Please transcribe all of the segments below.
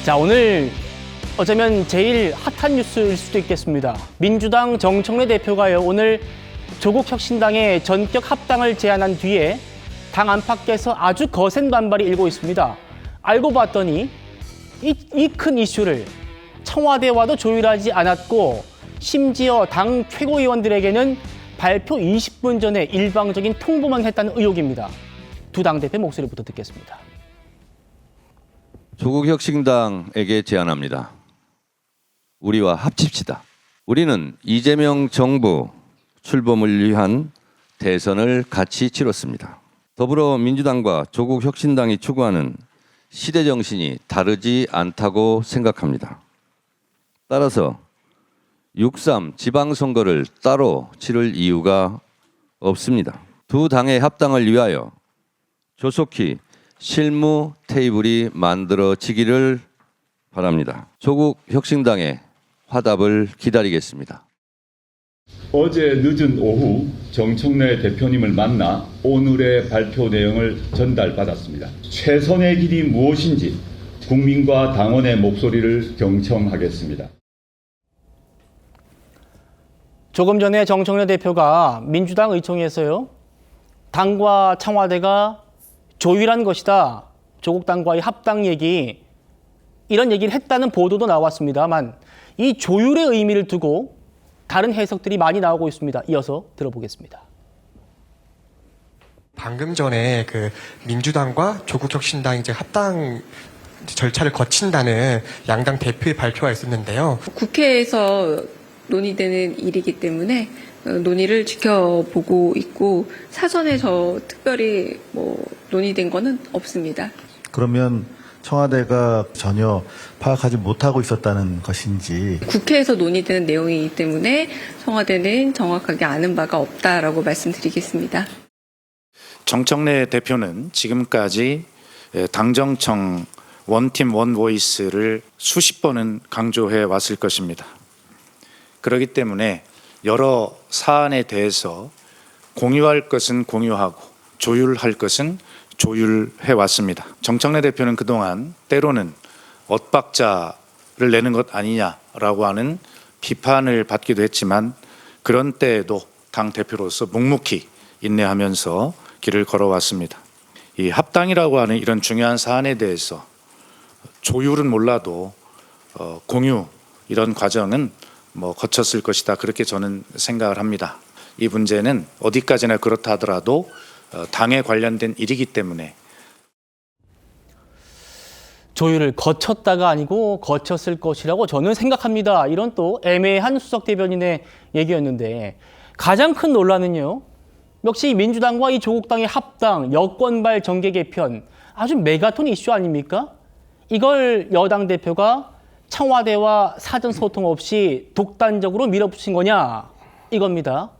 자, 오늘 어쩌면 제일 핫한 뉴스일 수도 있겠습니다. 민주당 정청래 대표가요, 오늘 조국 혁신당의 전격 합당을 제안한 뒤에 당 안팎에서 아주 거센 반발이 일고 있습니다. 알고 봤더니 이 큰 이슈를 청와대와도 조율하지 않았고 심지어 당 최고위원들에게는 발표 20분 전에 일방적인 통보만 했다는 의혹입니다. 두 당대표 목소리부터 듣겠습니다. 조국 혁신당에게 제안합니다. 우리와 합칩시다. 우리는 이재명 정부 출범을 위한 대선을 같이 치렀습니다. 더불어민주당과 조국 혁신당이 추구하는 시대 정신이 다르지 않다고 생각합니다. 따라서 6.3 지방선거를 따로 치를 이유가 없습니다. 두 당의 합당을 위하여 조속히 실무 테이블이 만들어지기를 바랍니다. 조국 혁신당의 화답을 기다리겠습니다. 어제 늦은 오후 정청래 대표님을 만나 오늘의 발표 내용을 전달받았습니다. 최선의 길이 무엇인지 국민과 당원의 목소리를 경청하겠습니다. 조금 전에 정청래 대표가 민주당 의총에서요, 당과 청와대가 조율한 것이다, 조국 당과의 합당 얘기, 이런 얘기를 했다는 보도도 나왔습니다만 이 조율의 의미를 두고 다른 해석들이 많이 나오고 있습니다. 이어서 들어보겠습니다. 방금 전에 그 민주당과 조국혁신당이 이제 합당 절차를 거친다는 양당 대표의 발표가 있었는데요. 국회에서 논의되는 일이기 때문에 논의를 지켜보고 있고 사전에 특별히 논의된 거는 없습니다. 그러면 청와대가 전혀 파악하지 못하고 있었다는 것인지. 국회에서 논의되는 내용이기 때문에 청와대는 정확하게 아는 바가 없다라고 말씀드리겠습니다. 정청래 대표는 지금까지 당정청 원팀 원보이스를 수십 번은 강조해 왔을 것입니다. 그렇기 때문에 여러 사안에 대해서 공유할 것은 공유하고 조율할 것은 조율해 왔습니다. 정청래 대표는 그동안 때로는 엇박자를 내는 것 아니냐라고 하는 비판을 받기도 했지만 그런 때에도 당 대표로서 묵묵히 인내하면서 길을 걸어왔습니다. 이 합당이라고 하는 이런 중요한 사안에 대해서 조율은 몰라도 공유 이런 과정은 거쳤을 것이다, 그렇게 저는 생각을 합니다. 이 문제는 어디까지나 그렇다 하더라도 당에 관련된 일이기 때문에. 조율을 거쳤다가 아니고 거쳤을 것이라고 저는 생각합니다. 이런 또 애매한 수석 대변인의 얘기였는데, 가장 큰 논란은요, 역시 민주당과 이 조국당의 합당, 여권발 정계 개편, 아주 메가톤 이슈 아닙니까? 이걸 여당 대표가 청와대와 사전 소통 없이 독단적으로 밀어붙인 거냐, 이겁니다.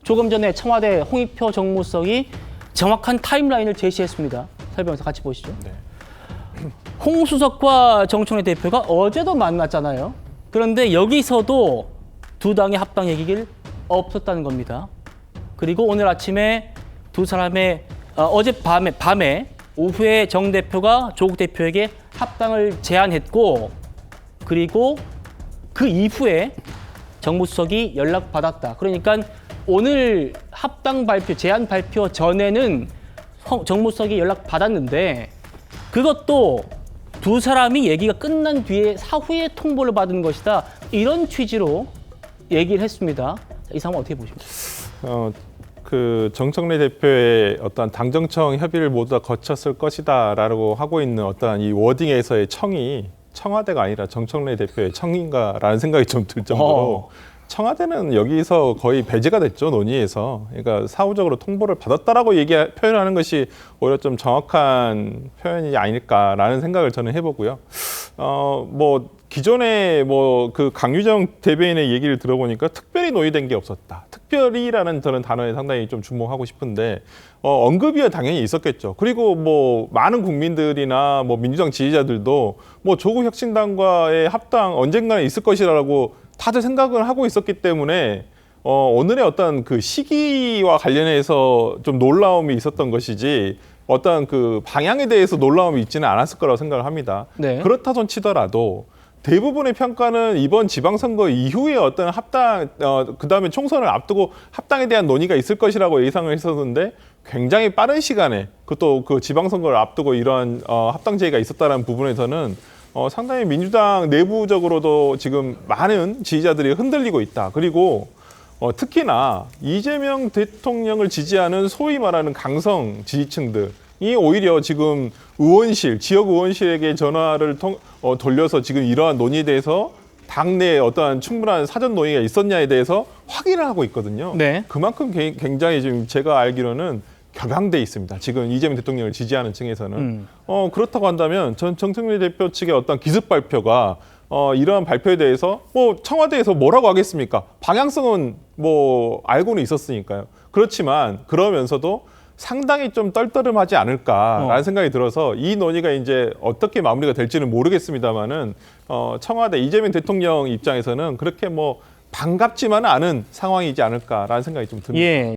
조금 전에 청와대 홍익표 정무수석이 정확한 타임라인을 제시했습니다. 설명서 같이 보시죠. 네. 홍 수석과 정청래 대표가 어제도 만났잖아요. 그런데 여기서도 두 당의 합당 얘기가 없었다는 겁니다. 그리고 오늘 아침에 두 사람의 어젯밤에 오후에 정 대표가 조국 대표에게 합당을 제안했고, 그리고 그 이후에 정무수석이 연락받았다. 그러니까 오늘 합당 발표, 제안 발표 전에는 정무수석이 연락받았는데 그것도 두 사람이 얘기가 끝난 뒤에 사후에 통보를 받은 것이다, 이런 취지로 얘기를 했습니다. 이 상황 어떻게 보십니까? 그 정청래 대표의 어떤 당정청 협의를 모두 다 거쳤을 것이다라고 하고 있는 어떤 이 워딩에서의 청이 청와대가 아니라 정청래 대표의 청인가라는 생각이 좀 들 정도로 청와대는 여기서 거의 배제가 됐죠, 논의에서. 그러니까 사후적으로 통보를 받았다라고 표현하는 것이 오히려 좀 정확한 표현이 아닐까라는 생각을 저는 해보고요. 기존에 그 강유정 대변인의 얘기를 들어보니까 특별히 논의된 게 없었다. 특별히라는 저는 단어에 상당히 좀 주목하고 싶은데, 언급이야 당연히 있었겠죠. 그리고 많은 국민들이나 민주당 지지자들도 조국 혁신당과의 합당 언젠가는 있을 것이라고 다들 생각을 하고 있었기 때문에 오늘의 어떤 그 시기와 관련해서 좀 놀라움이 있었던 것이지, 어떤 그 방향에 대해서 놀라움이 있지는 않았을 거라고 생각을 합니다. 네. 그렇다 손 치더라도 대부분의 평가는 이번 지방선거 이후에 어떤 합당, 그다음에 총선을 앞두고 합당에 대한 논의가 있을 것이라고 예상을 했었는데 굉장히 빠른 시간에 그것도 그 지방선거를 앞두고 이러한 합당 제의가 있었다는 부분에서는 상당히 민주당 내부적으로도 지금 많은 지지자들이 흔들리고 있다. 그리고 특히나 이재명 대통령을 지지하는 소위 말하는 강성 지지층들이 오히려 지금 의원실, 지역 의원실에게 전화를 돌려서 지금 이러한 논의에 대해서 당내에 어떠한 충분한 사전 논의가 있었냐에 대해서 확인을 하고 있거든요. 네. 그만큼 굉장히 지금 제가 알기로는 격앙돼 있습니다. 지금 이재명 대통령을 지지하는 층에서는. 그렇다고 한다면 정청래 대표 측의 어떤 기습 발표가 이러한 발표에 대해서 뭐 청와대에서 뭐라고 하겠습니까? 방향성은 뭐 알고는 있었으니까요. 그렇지만 그러면서도 상당히 좀 떨떠름하지 않을까라는 생각이 들어서 이 논의가 이제 어떻게 마무리가 될지는 모르겠습니다만은 청와대 이재명 대통령 입장에서는 그렇게 뭐 반갑지만은 않은 상황이지 않을까라는 생각이 좀 듭니다. 예.